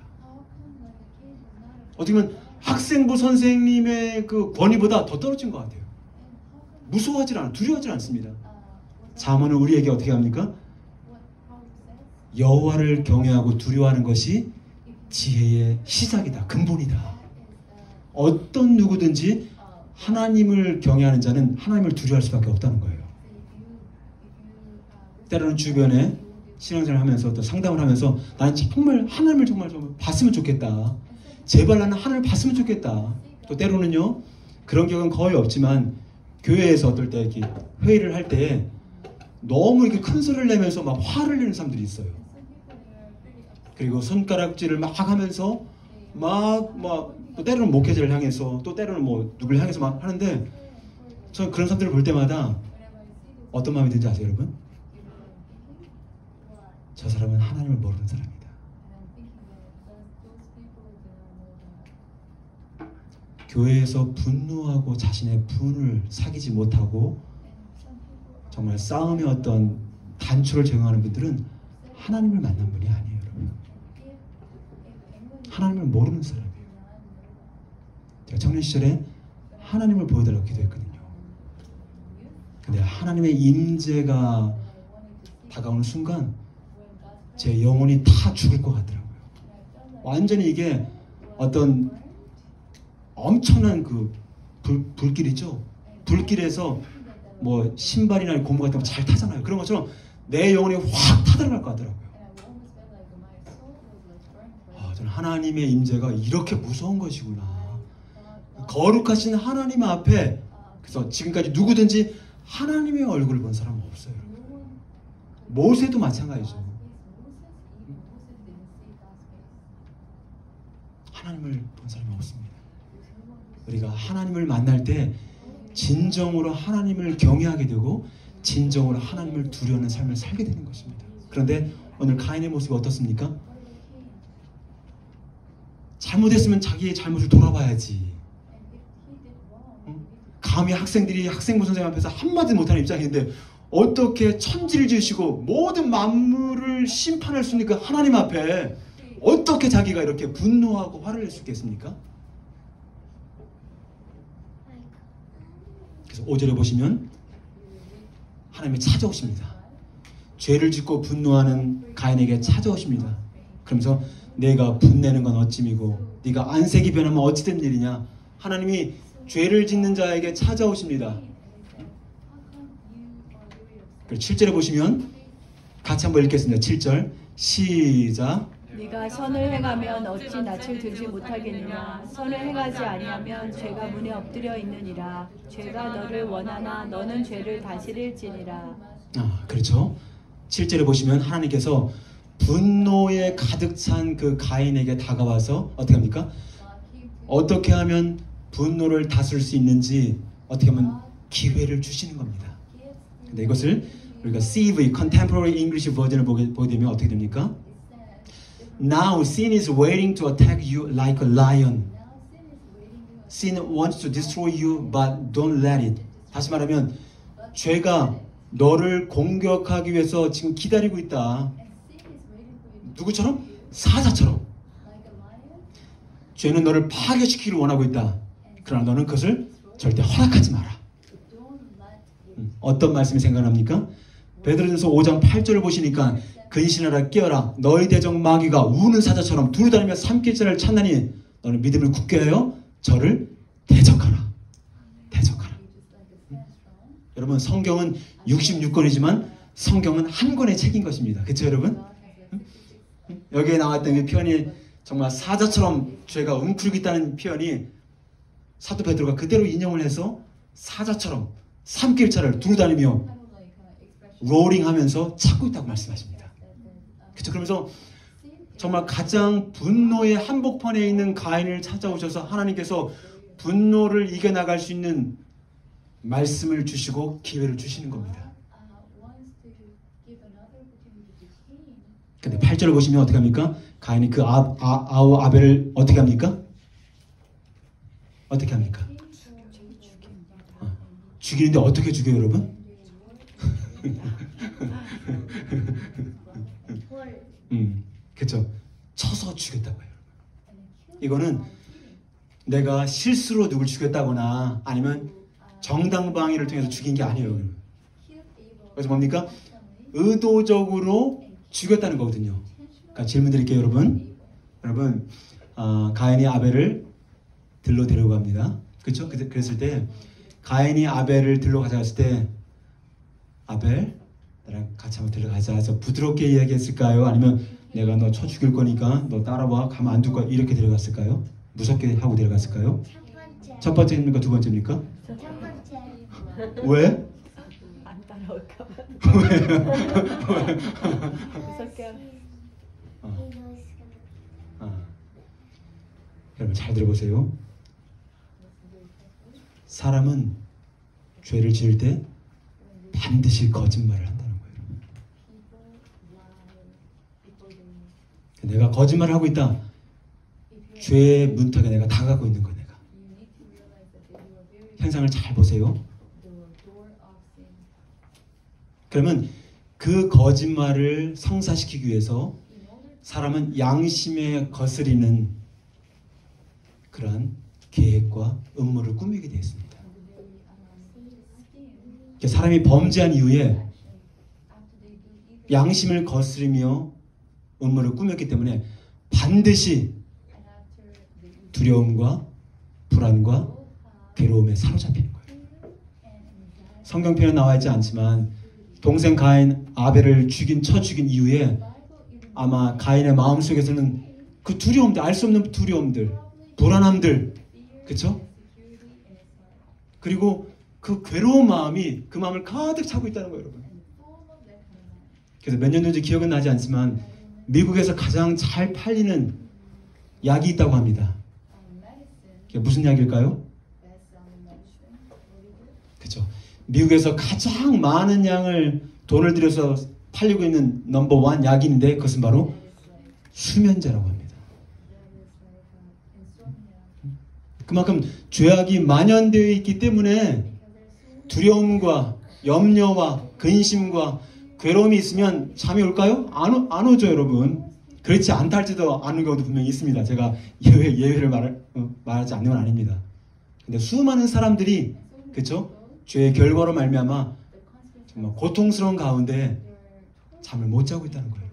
어떻게 보면 학생부 선생님의 그 권위보다 더 떨어진 것 같아요. 무서워하지 않아, 두려워하지 않습니다. 잠언은 우리에게 어떻게 합니까? 여호와를 경외하고 두려워하는 것이 지혜의 시작이다. 근본이다. 어떤 누구든지 하나님을 경외하는 자는 하나님을 두려워할 수밖에 없다는 거예요. 때로는 주변에 신앙생활을 하면서 또 상담을 하면서 나는 정말 하나님을 정말 봤으면 좋겠다. 제발 나는 하나님을 봤으면 좋겠다. 또 때로는요, 그런 경우는 거의 없지만 교회에서 어떨 때 이렇게 회의를 할 때 너무 이렇게 큰 소리를 내면서 막 화를 내는 사람들이 있어요. 그리고 손가락질을 막 하면서 또 때로는 목회자를 향해서 또 때로는 뭐 누굴 향해서 막 하는데, 저는 그런 사람들을 볼 때마다 어떤 마음이 드는지 아세요, 여러분? 저 사람은 하나님을 모르는 사람이다. 교회에서 분노하고 자신의 분을 사귀지 못하고 정말 싸움의 어떤 단초를 제공하는 분들은 하나님을 만난 분이 아니에요, 여러분. 하나님을 모르는 사람이에요. 제가 청년 시절에 하나님을 보여달라고 기도했거든요. 근데 하나님의 임재가 다가오는 순간 제 영혼이 다 죽을 것 같더라고요. 완전히 이게 어떤 엄청난 그 불길이죠. 불길에서 뭐 신발이나 고무 같은 거 잘 타잖아요. 그런 것처럼 내 영혼이 확 타들어갈 것 같더라고요. 저는 하나님의 임재가 이렇게 무서운 것이구나. 거룩하신 하나님 앞에, 그래서 지금까지 누구든지 하나님의 얼굴을 본 사람은 없어요. 모세도 마찬가지죠. 하나님을 본 사람이 없습니다. 우리가 하나님을 만날 때 진정으로 하나님을 경외하게 되고 진정으로 하나님을 두려워하는 삶을 살게 되는 것입니다. 그런데 오늘 가인의 모습이 어떻습니까? 잘못했으면 자기의 잘못을 돌아봐야지. 감히 학생들이 학생부 선생님 앞에서 한마디 못하는 입장인데 어떻게 천지를 지으시고 모든 만물을 심판할 수 있는 그 하나님 앞에 어떻게 자기가 이렇게 분노하고 화를 낼 수 있겠습니까? 그래서 5절에 보시면 하나님이 찾아오십니다. 죄를 짓고 분노하는 가인에게 찾아오십니다. 그러면서 내가 분내는 건 어찌미고 네가 안색이 변하면 어찌 된 일이냐. 하나님이 죄를 짓는 자에게 찾아오십니다. 7절에 보시면 같이 한번 읽겠습니다. 7절 시작. 네가 선을 행하면 어찌 낯을 들지 못하겠느냐. 선을 행하지 아니하면 죄가 문에 엎드려 있느니라. 죄가 너를 원하나 너는 죄를 다스릴지니라. 그렇죠. 7절에 보시면 하나님께서 분노에 가득 찬 그 가인에게 다가와서 어떻게 합니까? 어떻게 하면 분노를 다스릴 수 있는지 어떻게 하면 기회를 주시는 겁니다. 근데 이것을 우리가 CV, Contemporary English 버전을 보게 되면 어떻게 됩니까? Now sin is waiting to attack you like a lion. Sin wants to destroy you, but don't let it. 다시 말하면 죄가 너를 공격하기 위해서 지금 기다리고 있다. 누구처럼? 사자처럼. 죄는 너를 파괴시키기를 원하고 있다. 그러나 너는 그것을 절대 허락하지 마라. 어떤 말씀이 생각납니까? 베드로전서 5장 8절을 보시니까 근신하라 깨어라 너희 대적 마귀가 우는 사자처럼 두루다니며 삼킬 자를 찾나니 너는 믿음을 굳게 하여 저를 대적하라. 대적하라. 여러분 성경은 66권이지만 성경은 한 권의 책인 것입니다. 그렇죠 여러분? 여기에 나왔던 그 표현이 정말 사자처럼 죄가 웅크리고 있다는 표현이 사도 베드로가 그대로 인용을 해서 사자처럼 삼킬 자를 두루다니며 로링하면서 찾고 있다고 말씀하십니다. 그렇죠? 그러면서 정말 가장 분노의 한복판에 있는 가인을 찾아오셔서 하나님께서 분노를 이겨나갈 수 있는 말씀을 주시고 기회를 주시는 겁니다. 근데 8절을 보시면 어떻게 합니까? 가인이 그 아벨을 어떻게 합니까? 어떻게 합니까? 죽이는데 어떻게 죽여요 여러분? 그렇죠. 쳐서 죽였다고요. 이거는 내가 실수로 누굴 죽였다거나 아니면 정당방위를 통해서 죽인 게 아니에요. 그래서 뭡니까? 의도적으로 죽였다는 거거든요. 그러니까 질문 드릴게요, 여러분. 여러분, 가인이 아벨을 들로 데리고 갑니다. 그렇죠? 그랬을 때 가인이 아벨을 들로 가져갔을 때 아벨, 나랑 같이 한번 들어가자 해서 부드럽게 이야기했을까요? 아니면 내가 너 쳐 죽일 거니까 너 따라와, 가면 안 둘 거야, 이렇게 데려갔을까요? 무섭게 하고 데려갔을까요? 첫 번째입니까? 두 번째입니까? 첫 번째. 왜? 안 따라올까 봐. 왜? 무섭게. 여러분 잘 들어보세요. 사람은 죄를 지을 때 반드시 거짓말을 한다는 거예요. 내가 거짓말을 하고 있다. 죄의 문턱에 내가 다가가고 있는 거야. 내가. 현상을 잘 보세요. 그러면 그 거짓말을 성사시키기 위해서 사람은 양심에 거스리는 그러한 계획과 음모를 꾸미게 되어 있습니다. 사람이 범죄한 이후에 양심을 거스리며 음모를 꾸몄기 때문에 반드시 두려움과 불안과 괴로움에 사로잡히는 거예요. 성경편에 나와 있지 않지만 동생 가인 아벨을 쳐 죽인 이후에 아마 가인의 마음속에서는 그 두려움들, 알 수 없는 두려움들, 불안함들, 그렇죠? 그리고 그 괴로운 마음이 그 마음을 가득 차고 있다는 거예요, 여러분. 그래서 몇 년 전인지 기억은 나지 않지만 미국에서 가장 잘 팔리는 약이 있다고 합니다. 그게 무슨 약일까요? 그렇죠. 미국에서 가장 많은 양을 돈을 들여서 팔리고 있는 넘버원 약인데 그것은 바로 수면제라고 합니다. 그만큼 죄악이 만연되어 있기 때문에 두려움과 염려와 근심과 괴로움이 있으면 잠이 올까요? 안 오죠, 여러분. 그렇지 않다 할지도 않은 경우도 분명히 있습니다. 제가 예외를 말하지 않는 건 아닙니다. 근데 수많은 사람들이 그렇죠? 죄의 결과로 말미암아 정말 고통스러운 가운데 잠을 못 자고 있다는 거예요.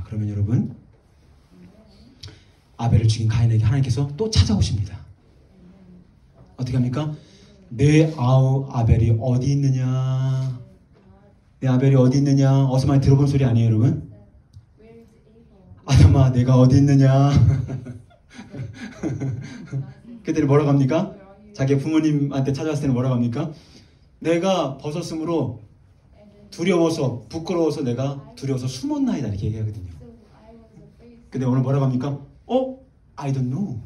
그러면 여러분, 아벨을 죽인 가인에게 하나님께서 또 찾아오십니다. 어떻게 합니까? 내 아벨이 어디 있느냐? 내 아벨이 어디 있느냐? 어서 많이 들어본 소리 아니에요, 여러분? 아담아, 내가 어디 있느냐? 그때는 뭐라고 합니까? 자기 부모님한테 찾아왔을 때는 뭐라고 합니까? 내가 벗었으므로 두려워서, 부끄러워서 내가 두려워서 숨었나이다, 이렇게 얘기하거든요. 근데 오늘 뭐라고 합니까? I don't know.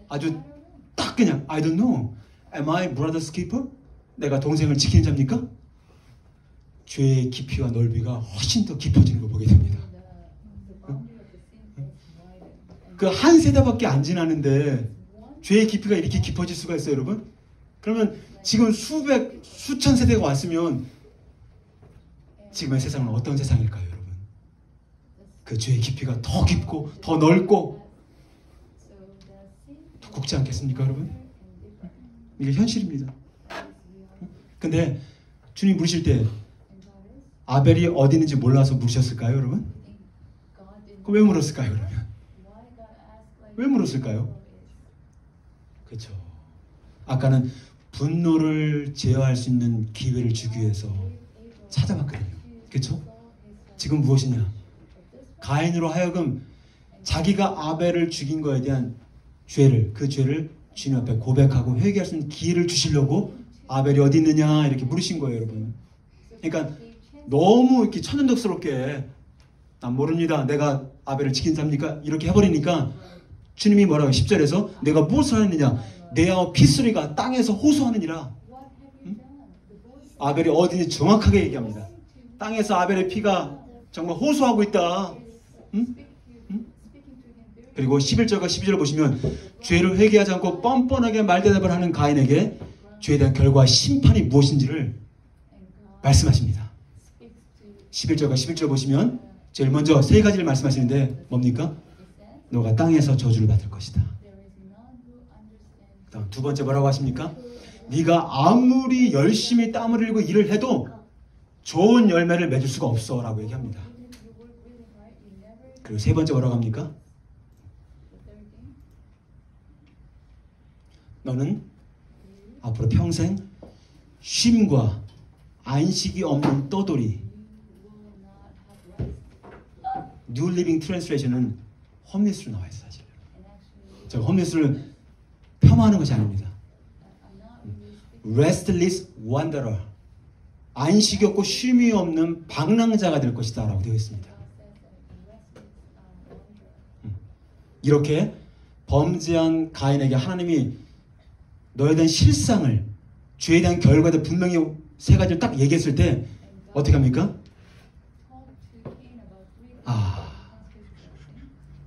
아주 딱 그냥 I don't know. Am I brother's keeper? 내가 동생을 지키는 자입니까? 죄의 깊이와 넓이가 훨씬 더 깊어지는 걸 보게 됩니다. 그 한 세대밖에 안 지나는데 죄의 깊이가 이렇게 깊어질 수가 있어요, 여러분? 그러면 지금 수천 세대가 왔으면 지금의 세상은 어떤 세상일까요, 여러분? 그 죄의 깊이가 더 깊고 더 넓고 더 굵지 않겠습니까, 여러분? 이게 현실입니다. 근데 주님 물으실 때 아벨이 어디 있는지 몰라서 물으셨을까요, 여러분? 그럼 왜 물었을까요, 그러면? 왜 물었을까요? 그렇죠. 아까는 분노를 제어할 수 있는 기회를 주기 위해서 찾아봤거든요. 그렇죠? 지금 무엇이냐? 가인으로 하여금 자기가 아벨을 죽인 거에 대한 그 죄를 주님 앞에 고백하고 회개할 수 있는 기회를 주시려고 아벨이 어디 있느냐 이렇게 물으신 거예요, 여러분. 그러니까 너무 이렇게 천연덕스럽게 난 모릅니다. 내가 아벨을 지킨 자입니까? 이렇게 해버리니까 주님이 뭐라고 10절에서 내가 무엇을 하느냐? 내와 피소리가 땅에서 호소하느니라. 아벨이 어디인지 정확하게 얘기합니다. 땅에서 아벨의 피가 정말 호소하고 있다. 그리고 11절과 12절을 보시면 죄를 회개하지 않고 뻔뻔하게 말대답을 하는 가인에게 죄에 대한 결과 심판이 무엇인지를 말씀하십니다. 11절과 11절 보시면 제일 먼저 세 가지를 말씀하시는데 뭡니까? 너가 땅에서 저주를 받을 것이다. 다음 두 번째 뭐라고 하십니까? 네가 아무리 열심히 땀을 흘리고 일을 해도 좋은 열매를 맺을 수가 없어 라고 얘기합니다. 그리고 세 번째 뭐라고 합니까? 너는 앞으로 평생 쉼과 안식이 없는 떠돌이. New Living Translation은 홈리스로 나와 있어요. 사실 제가 홈리스를 폄하하는 것이 아닙니다. Restless wanderer, 안식이 없고 쉼이 없는 방랑자가 될 것이다 라고 되어 있습니다. 이렇게 범죄한 가인에게 하나님이 너에 대한 실상을, 죄에 대한 결과도 분명히 세 가지를 딱 얘기했을 때 어떻게 합니까?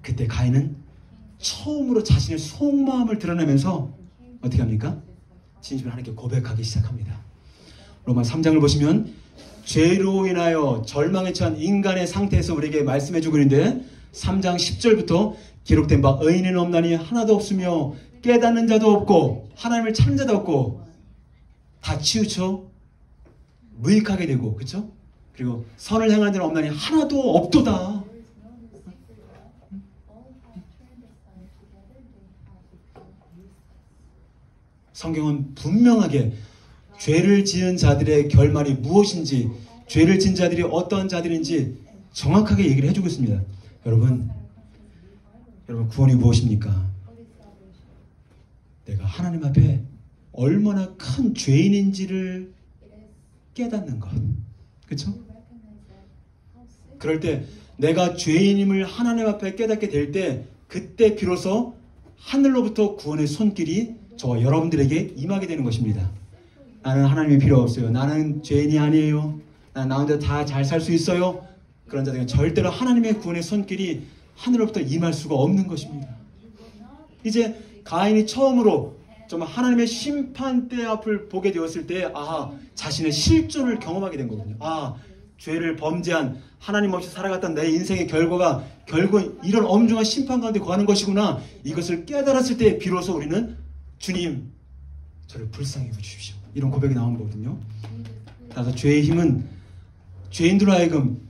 그때 가인은 처음으로 자신의 속마음을 드러내면서 어떻게 합니까? 진심을 하나님께 고백하기 시작합니다. 로마 3장을 보시면 죄로 인하여 절망에 처한 인간의 상태에서 우리에게 말씀해주고 있는데 3장 10절부터 기록된 바 의인은 없나니 하나도 없으며 깨닫는 자도 없고 하나님을 찾는 자도 없고 다 치우쳐 무익하게 되고, 그렇죠? 그리고 선을 행하는 자는 없나니 하나도 없도다. 성경은 분명하게 죄를 지은 자들의 결말이 무엇인지, 죄를 지은 자들이 어떤 자들인지 정확하게 얘기를 해주고 있습니다. 여러분 구원이 무엇입니까? 내가 하나님 앞에 얼마나 큰 죄인인지를 깨닫는 것. 그렇죠? 그럴 때 내가 죄인임을 하나님 앞에 깨닫게 될 때 그때 비로소 하늘로부터 구원의 손길이 저와 여러분들에게 임하게 되는 것입니다. 나는 하나님이 필요 없어요. 나는 죄인이 아니에요. 나는 나 혼자 다 잘 살 수 있어요. 그런 자들은 절대로 하나님의 구원의 손길이 하늘로부터 임할 수가 없는 것입니다. 이제 가인이 처음으로 정말 하나님의 심판대 앞을 보게 되었을 때 자신의 실존을 경험하게 된 거거든요. 죄를 범죄한 하나님 없이 살아갔던 내 인생의 결과가 결국 이런 엄중한 심판 가운데 거하는 것이구나. 이것을 깨달았을 때 비로소 우리는 주님 저를 불쌍히 여겨주십시오, 이런 고백이 나온 거거든요. 따라서 죄의 힘은 죄인들로 하여금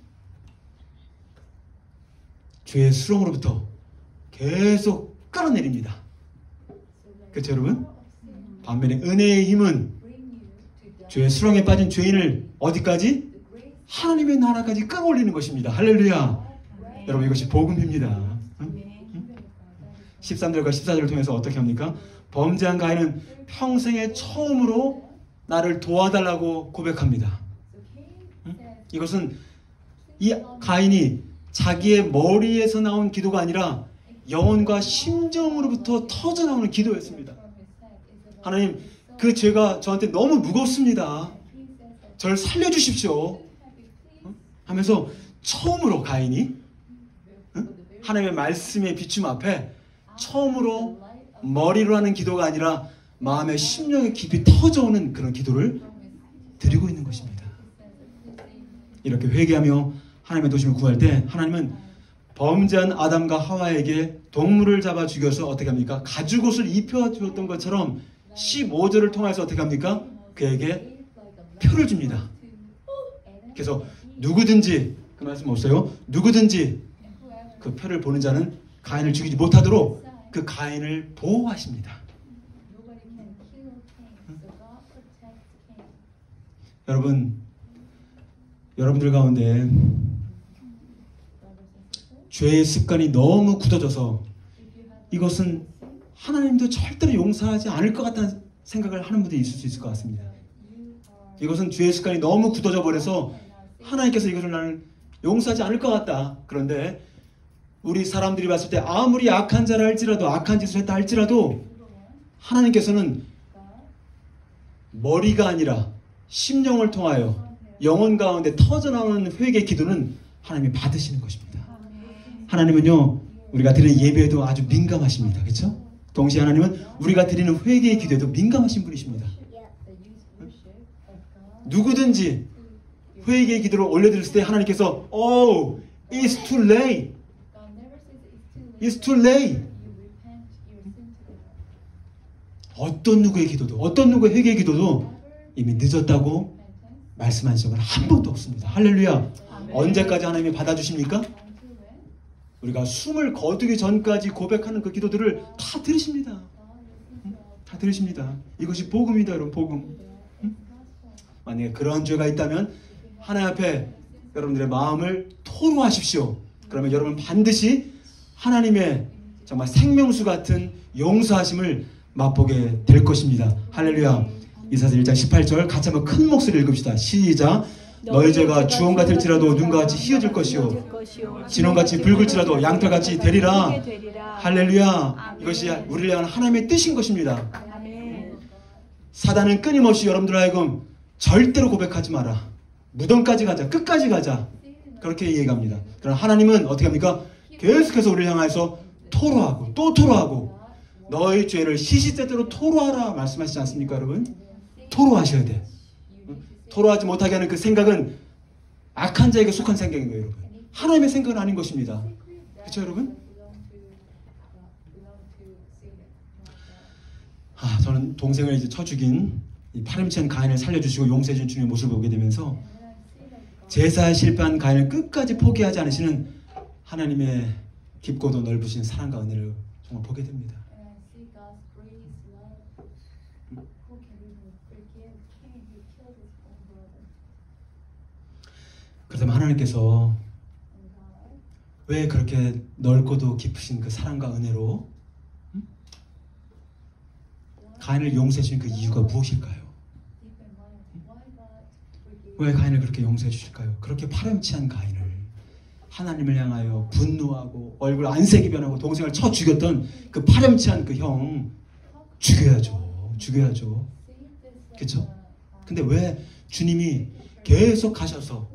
죄의 수렁으로부터 계속 끌어내립니다. 그렇죠 여러분? 반면에 은혜의 힘은 죄의 수렁에 빠진 죄인을 어디까지? 하나님의 나라까지 끌어올리는 것입니다. 할렐루야. 여러분 이것이 복음입니다. 13절과 14절을 통해서 어떻게 합니까? 범죄한 가인은 평생에 처음으로 나를 도와달라고 고백합니다. 이것은 이 가인이 자기의 머리에서 나온 기도가 아니라 영혼과 심정으로부터 터져나오는 기도였습니다. 하나님, 그 죄가 저한테 너무 무겁습니다. 저를 살려주십시오 하면서 처음으로 가인이 하나님의 말씀의 비춤 앞에 처음으로 머리로 하는 기도가 아니라 마음의 심령의 깊이 터져오는 그런 기도를 드리고 있는 것입니다. 이렇게 회개하며 하나님의 도심을 구할 때 하나님은 범죄한 아담과 하와에게 동물을 잡아 죽여서 어떻게 합니까? 가죽옷을 입혀주었던 것처럼 15절을 통해서 어떻게 합니까? 그에게 표를 줍니다. 그래서 누구든지, 그 말씀 없어요? 누구든지 그 표를 보는 자는 가인을 죽이지 못하도록 그 가인을 보호하십니다. 여러분들 가운데 죄의 습관이 너무 굳어져서 이것은 하나님도 절대로 용서하지 않을 것 같다는 생각을 하는 분들이 있을 수 있을 것 같습니다. 이것은 죄의 습관이 너무 굳어져 버려서 하나님께서 이것을 나는 용서하지 않을 것 같다. 그런데 우리 사람들이 봤을 때 아무리 악한 자라 할지라도, 악한 짓을 했다 할지라도 하나님께서는 머리가 아니라 심령을 통하여 영혼 가운데 터져나오는 회개 기도는 하나님이 받으시는 것입니다. 하나님은요, 우리가 드리는 예배에도 아주 민감하십니다. 그렇죠? 동시에 하나님은 우리가 드리는 회개의 기도에도 민감하신 분이십니다. 누구든지 회개의 기도를 올려드렸을 때 하나님께서 it's too late. It's too late. 어떤 누구의 기도도, 어떤 누구의 회개의 기도도 이미 늦었다고 말씀한 적은 한 번도 없습니다. 할렐루야. 언제까지 하나님이 받아주십니까? 우리가 숨을 거두기 전까지 고백하는 그 기도들을 다 들으십니다. 다 들으십니다. 이것이 복음이다, 여러분. 복음. 만약에 그런 죄가 있다면 하나님 앞에 여러분들의 마음을 토로하십시오. 그러면 여러분 반드시 하나님의 정말 생명수 같은 용서하심을 맛보게 될 것입니다. 할렐루야. 이사야서 1장 18절 같이 한번 큰 목소리로 읽읍시다. 시작. 너희 죄가 주홍 같을지라도 눈과 같이 희어질 것이요 진홍같이 붉을지라도 양털같이 되리라. 할렐루야. 이것이 우리를 향한 하나님의 뜻인 것입니다. 사단은 끊임없이 여러분들 하여금 절대로 고백하지 마라. 무덤까지 가자. 끝까지 가자. 그렇게 얘기합니다. 그러나 하나님은 어떻게 합니까? 계속해서 우리를 향해서 토로하고 또 토로하고 너희 죄를 시시때때로 토로하라 말씀하시지 않습니까, 여러분? 토로하셔야 돼. 토로하지 못하게 하는 그 생각은 악한 자에게 속한 생각인 거예요, 여러분. 하나님의 생각은 아닌 것입니다. 그렇죠, 여러분? 저는 동생을 이제 쳐 죽인 이 파렴치한 가인을 살려주시고 용서해준 주님의 모습을 보게 되면서 제사에 실패한 가인을 끝까지 포기하지 않으시는 하나님의 깊고도 넓으신 사랑과 은혜를 정말 보게 됩니다. 그렇다면 하나님께서 왜 그렇게 넓고도 깊으신 그 사랑과 은혜로 가인을 용서해 주신 그 이유가 무엇일까요? 왜 가인을 그렇게 용서해 주실까요? 그렇게 파렴치한 가인을 하나님을 향하여 분노하고 얼굴 안색이 변하고 동생을 쳐 죽였던 그 파렴치한 그 형 죽여야죠. 죽여야죠. 그렇죠? 근데 왜 주님이 계속 가셔서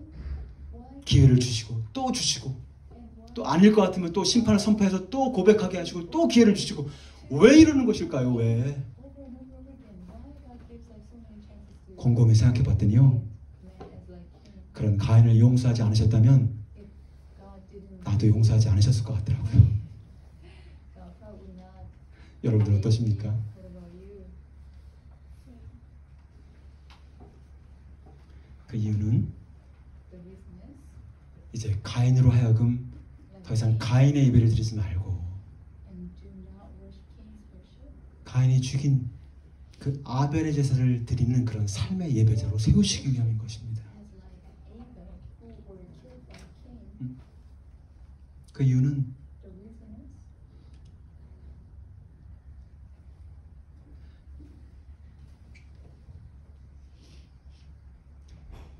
기회를 주시고 또 아닐 것 같으면 또 심판을 선포해서 또 고백하게 하시고 또 기회를 주시고 왜 이러는 것일까요? 왜? 곰곰이 생각해 봤더니요, 그런 가인을 용서하지 않으셨다면 나도 용서하지 않으셨을 것 같더라고요. 여러분들 어떠십니까? 그 이유는 이제 가인으로 하여금 더 이상 가인의 예배를 드리지 말고 가인이 죽인 그 아벨의 제사를 드리는 그런 삶의 예배자로 세우시기 위함인 것입니다. 그 이유는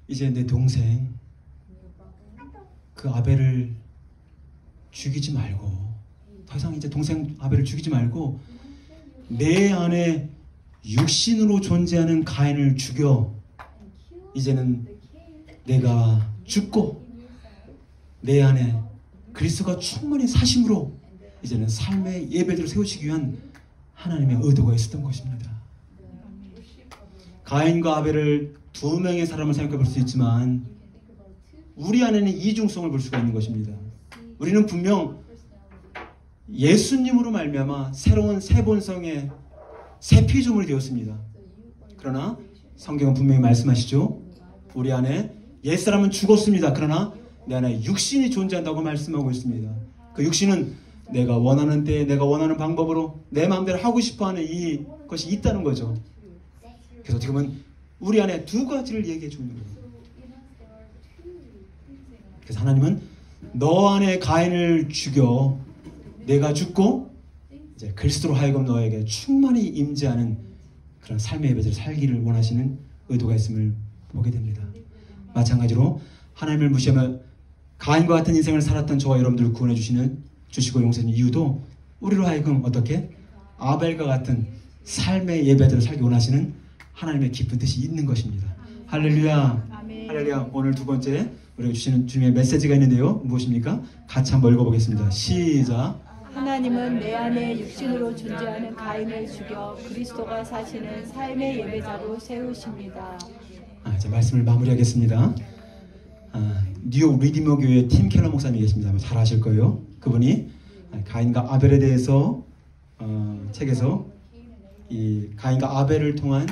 이제 내 동생 그 아벨을 죽이지 말고, 더 이상 이제 동생 아벨을 죽이지 말고 내 안에 육신으로 존재하는 가인을 죽여 이제는 내가 죽고 내 안에 그리스도가 충만히 사심으로 이제는 삶의 예배들을 세우시기 위한 하나님의 의도가 있었던 것입니다. 가인과 아벨을 두 명의 사람을 생각해 볼 수 있지만 우리 안에는 이중성을 볼 수가 있는 것입니다. 우리는 분명 예수님으로 말미암아 새로운 새 본성의 새 피조물이 되었습니다. 그러나 성경은 분명히 말씀하시죠. 우리 안에 옛사람은 죽었습니다. 그러나 내 안에 육신이 존재한다고 말씀하고 있습니다. 그 육신은 내가 원하는 때에 내가 원하는 방법으로 내 마음대로 하고 싶어하는 이것이 있다는 거죠. 그래서 지금은 우리 안에 두 가지를 얘기해 주는 거예요. 그래서 하나님은 너 안에 가인을 죽여 내가 죽고 이제 그리스도로 하여금 너에게 충만히 임재하는 그런 삶의 예배를 살기를 원하시는 의도가 있음을 보게 됩니다. 마찬가지로 하나님을 무시하며 가인과 같은 인생을 살았던 저와 여러분들을 구원해 주시고 용서해 주신 이유도 우리로 하여금 어떻게 아벨과 같은 삶의 예배들을 살기 원하시는 하나님의 깊은 뜻이 있는 것입니다. 할렐루야. 아멘. 할렐루야. 오늘 두 번째 우리가 주시는 주님의 메시지가 있는데요. 무엇입니까? 같이 한번 읽어보겠습니다. 시작. 하나님은 내 안에 육신으로 존재하는 가인을 죽여 그리스도가 사시는 삶의 예배자로 세우십니다. 이제 말씀을 마무리하겠습니다. 뉴욕 리디머 교회 팀 켈러 목사님이 계십니다. 아마 잘 아실 거예요. 그분이 가인과 아벨에 대해서 책에서 이 가인과 아벨을 통한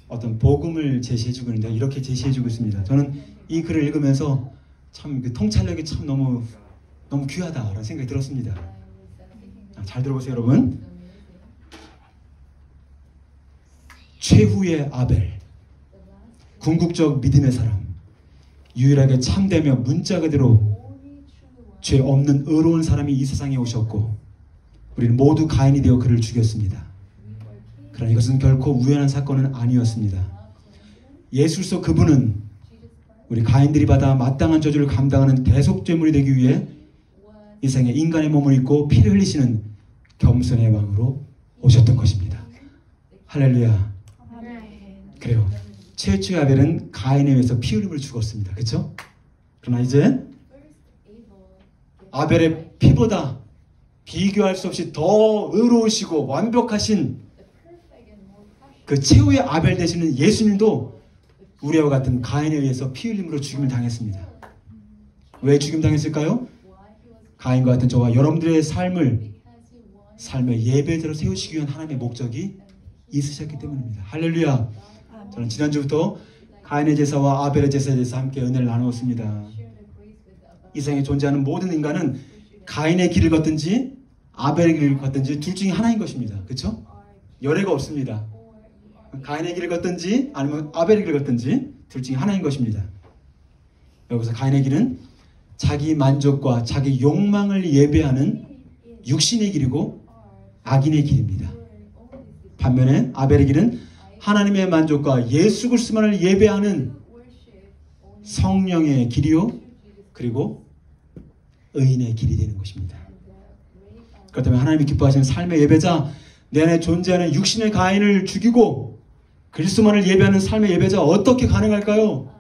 어떤 복음을 제시해주고 있는데 이렇게 제시해주고 있습니다. 저는 이 글을 읽으면서 참 그 통찰력이 참 너무 귀하다라는 생각이 들었습니다. 잘 들어보세요, 여러분. 최후의 아벨, 궁극적 믿음의 사람, 유일하게 참되며 문자 그대로 죄 없는 의로운 사람이 이 세상에 오셨고 우리는 모두 가인이 되어 그를 죽였습니다. 그러나 이것은 결코 우연한 사건은 아니었습니다. 예수로서 그분은 우리 가인들이 받아 마땅한 저주를 감당하는 대속죄물이 되기 위해 이 세상에 인간의 몸을 입고 피를 흘리시는 겸손의 왕으로 오셨던 것입니다. 할렐루야. 그래요. 최초의 아벨은 가인에 의해서 피 흘림을 죽었습니다. 그렇죠? 그러나 이제 아벨의 피보다 비교할 수 없이 더 의로우시고 완벽하신 그 최후의 아벨 되시는 예수님도 우리와 같은 가인에 의해서 피 흘림으로 죽임을 당했습니다. 왜 죽임 당했을까요? 가인과 같은 저와 여러분들의 삶의 예배자로 세우시기 위한 하나님의 목적이 있으셨기 때문입니다. 할렐루야. 저는 지난주부터 가인의 제사와 아벨의 제사에 대해서 함께 은혜를 나누었습니다. 이 세상에 존재하는 모든 인간은 가인의 길을 걷든지 아벨의 길을 걷든지 둘 중에 하나인 것입니다. 그렇죠? 열애가 없습니다. 가인의 길을 걷든지 아니면 아벨의 길을 걷든지 둘 중에 하나인 것입니다. 여기서 가인의 길은 자기 만족과 자기 욕망을 예배하는 육신의 길이고 악인의 길입니다. 반면에 아벨의 길은 하나님의 만족과 예수 그리스도만을 예배하는 성령의 길이요 그리고 의인의 길이 되는 것입니다. 그렇다면 하나님이 기뻐하시는 삶의 예배자, 내 안에 존재하는 육신의 가인을 죽이고 그리스도만을 예배하는 삶의 예배자가 어떻게 가능할까요?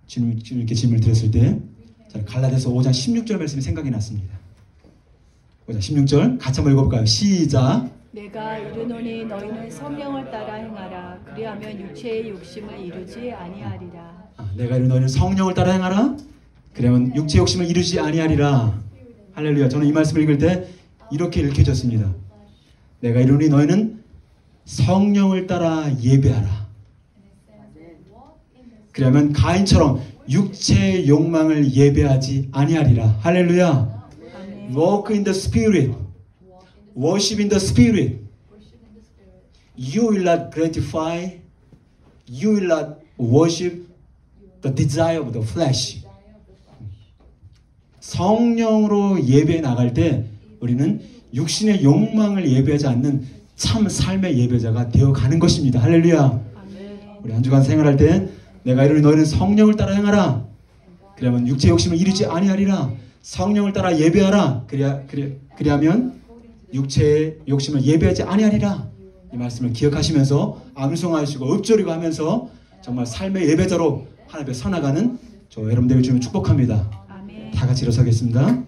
주님께 질문을 드렸을 때 저는 갈라디아서 5장 16절 말씀이 생각이 났습니다. 5장 16절 같이 한번 읽어볼까요? 시작. 내가 이르노니 너희는 성령을 따라 행하라. 그리하면 육체의 욕심을 이루지 아니하리라. 내가 이르노니 너희는 성령을 따라 행하라. 그러면 육체의 욕심을 이루지 아니하리라. 할렐루야. 저는 이 말씀을 읽을 때 이렇게 읽혀졌습니다. 내가 이르노니 너희는 성령을 따라 예배하라. 그러면 가인처럼 육체의 욕망을 예배하지 아니하리라. 할렐루야. Walk in the Spirit. Worship in the Spirit. You will not gratify, you will not worship the desire of the flesh. 성령으로 예배에 나갈 때 우리는 육신의 욕망을 예배하지 않는 참 삶의 예배자가 되어가는 것입니다. 할렐루야. 우리 한 주간 생활할 때 내가 이르노니 너희는 성령을 따라 행하라. 그러면 육체의 욕심을 이루지 아니하리라. 성령을 따라 예배하라. 그리하면 육체의 욕심을 예배하지 아니하리라. 이 말씀을 기억하시면서 암송하시고 읊조리고 하면서 정말 삶의 예배자로 하나님 앞에 서나가는 저 여러분들을 주님 축복합니다. 다 같이 일어서겠습니다.